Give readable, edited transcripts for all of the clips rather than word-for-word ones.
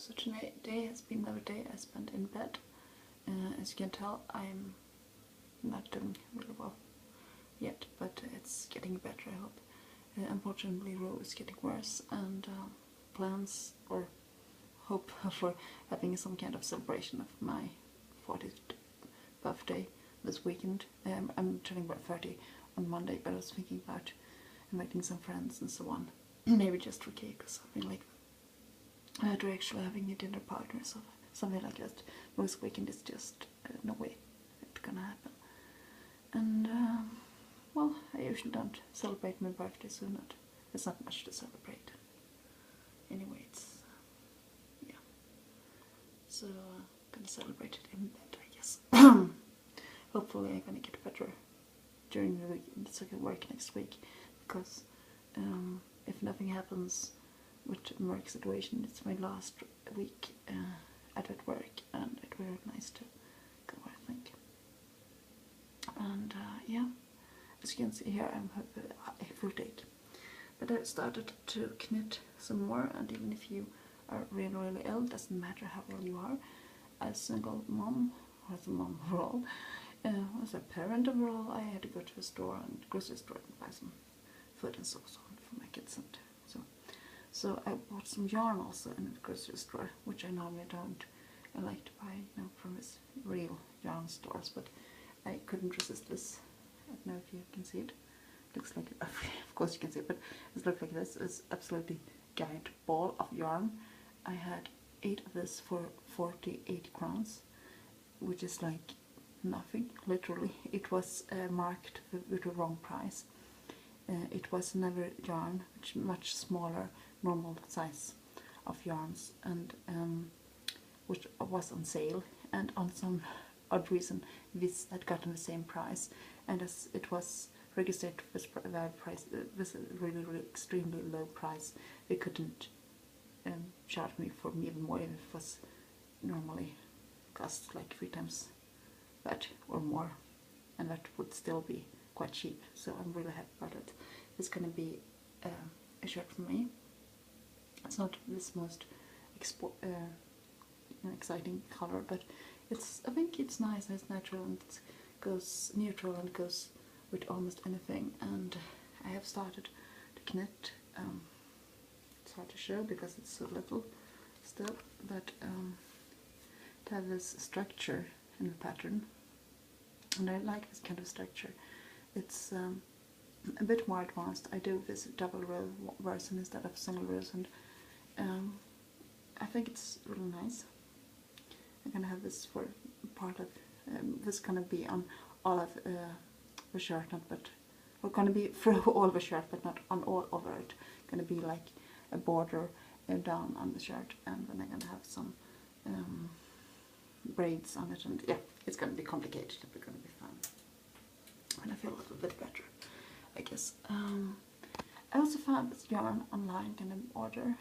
So today has been another day I spent in bed. As you can tell, I'm not doing really well yet, but it's getting better, I hope. Unfortunately, Ro is getting worse, and plans or hope for having some kind of celebration of my 40th birthday this weekend. I'm turning 30 on Monday, but I was thinking about inviting some friends and so on. Maybe just for cake or something like that. To actually having a dinner party or something like that. Most weekend is just no way it's gonna happen. And well, I usually don't celebrate my birthday, so there's not much to celebrate. Anyway, it's yeah. So gonna celebrate it in bed, I guess. Hopefully, I'm gonna get better during the week, so I can work next week. Because if nothing happens with the work situation, it's my last week at work, and it would be nice to go, I think. And yeah, as you can see here, I'm a fruitcake. But I started to knit some more, and even if you are really ill, doesn't matter how ill you are, as a single mom, or as a mom overall, as a parent overall, I had to go to a store and grocery store and buy some food and so on for my kids, and so I bought some yarn also in the grocery store, which I normally don't. I like to buy, from these real yarn stores, but I couldn't resist this. I don't know if you can see it. Looks like, of course you can see it, but it looks like this. It's absolutely giant ball of yarn. I had 8 of this for 48 crowns, which is like nothing, literally. It was marked with the wrong price. It was another yarn, which much smaller, normal size of yarns, and which was on sale, and on some odd reason this had gotten the same price, and as it was registered with a really extremely low price, they couldn't charge me for even more if it was normally cost like 3 times that or more, and that would still be quite cheap. So I'm really happy about it. It's going to be a shirt for me. It's not this most exciting color, but I think it's nice and it's natural, and it goes neutral and goes with almost anything. And I have started to knit. It's hard to show because it's so little still, but it has this structure in the pattern, and I like this kind of structure. It's a bit more advanced. I do this double row version instead of single rows, and I think it's really nice. I'm gonna have this for part of this gonna be on all of the shirt, we're gonna be through all the shirt, but not on all over it. Gonna be like a border down on the shirt, and then I'm gonna have some braids on it, and yeah, it's gonna be complicated, but it's gonna be fun. And I feel a little bit better, I guess. I also found this yarn online, gonna order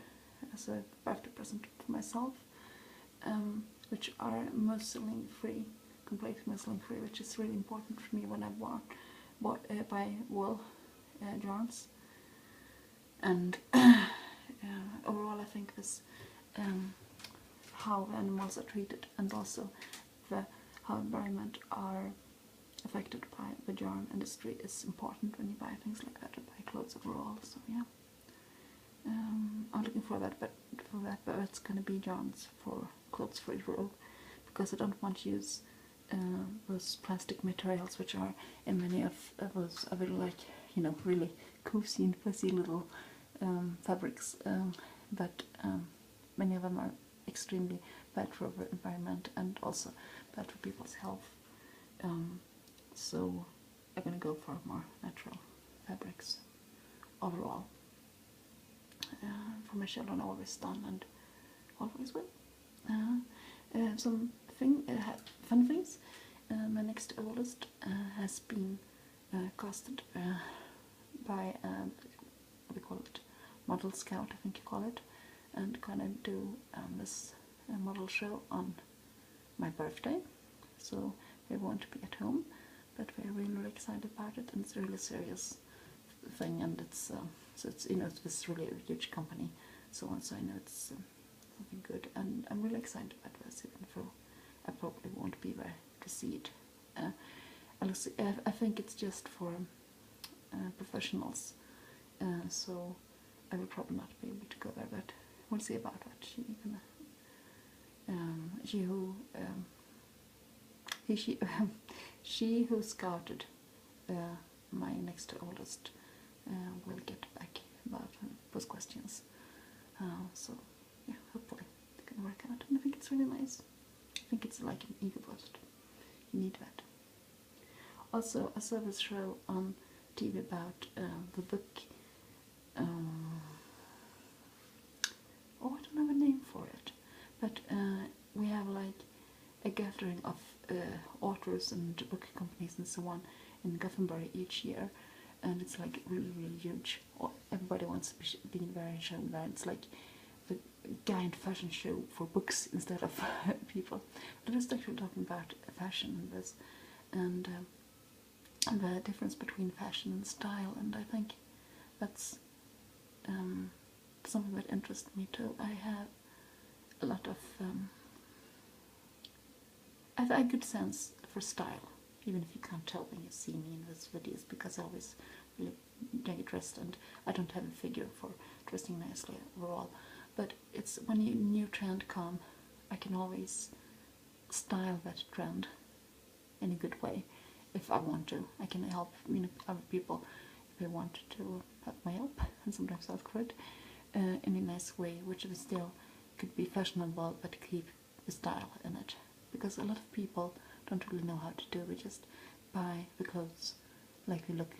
as a birthday present for myself, which are muslin free, completely muslin free, which is really important for me when I buy wool yarns. And overall, I think this how animals are treated, and also how environment are affected by the yarn industry is important when you buy things like that, or buy clothes overall. So yeah, I'm looking for that, but it's going to be yarns for clothes for Ro, because I don't want to use those plastic materials which are in many of those other, like, really cozy and fuzzy little fabrics, but many of them are extremely bad for the environment and also bad for people's health. So I'm gonna go for more natural fabrics overall. For my children, always done and always will. Some fun things. My next oldest has been casted by what do you call it? Model Scout, I think you call it, and gonna do this model show on my birthday. So they won't be at home, but we're really excited about it, and it's a really serious thing, and it's so it's it's this really huge company, so I know it's something good, and really excited about this, even though I probably won't be there to see it. I think it's just for professionals, so I will probably not be able to go there, but we'll see about that. She who scouted my next to oldest will get back about those questions. So yeah, hopefully it's gonna work out, and I think it's really nice. I think it's like an ego boost. You need that. Also, I saw this show on TV about the book. Oh, I don't have a name for it, but we have like a gathering of authors and book companies and so on in Gothenburg each year, and it's like really, really huge. Everybody wants to be there and shown there. It's like the giant fashion show for books instead of people. But it's actually talking about fashion and this, and the difference between fashion and style, and I think that's something that interests me too. I have a lot of I have a good sense for style, even if you can't tell when you see me in these videos, because I always really get dressed, and I don't have a figure for dressing nicely overall. But it's when a new trend comes, I can always style that trend in a good way. If I want to, I can help other people if they want to have my help, and sometimes ask for it in a nice way, which is still could be fashionable but keep the style in it. Because a lot of people don't really know how to do it. They just buy the clothes like they look,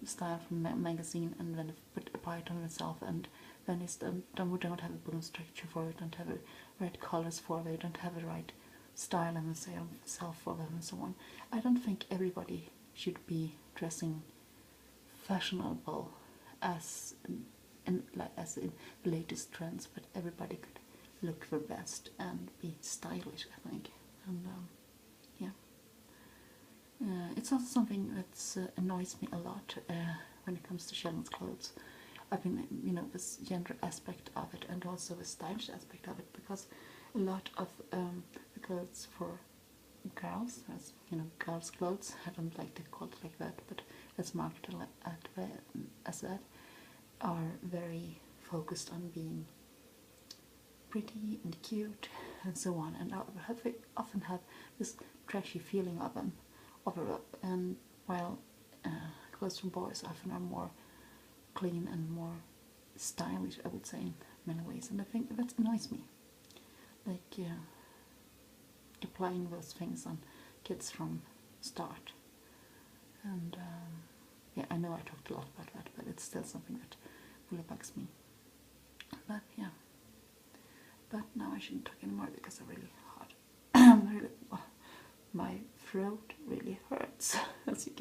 style from a magazine, and then apply it on themselves, and then it's don't have a bone structure for it, don't have the right colors for it, don't have the right style in themselves for them, and so on. I don't think everybody should be dressing fashionable as in the latest trends, but everybody could look their best and be stylish, I think. And yeah, it's also something that annoys me a lot when it comes to children's clothes. I think this gender aspect of it, and also the stylish aspect of it, because a lot of the clothes for girls, as girls' clothes, I don't like to call it like that, but it's marketed as that, are very focused on being pretty and cute and so on, and often have this trashy feeling of them overall, and while clothes from boys often are more clean and more stylish, I would say, in many ways. And I think that annoys me, like applying those things on kids from start. And yeah, I know I talked a lot about that, but it's still something that really bugs me. But yeah, but now I shouldn't talk anymore because I'm really hot. My throat really hurts.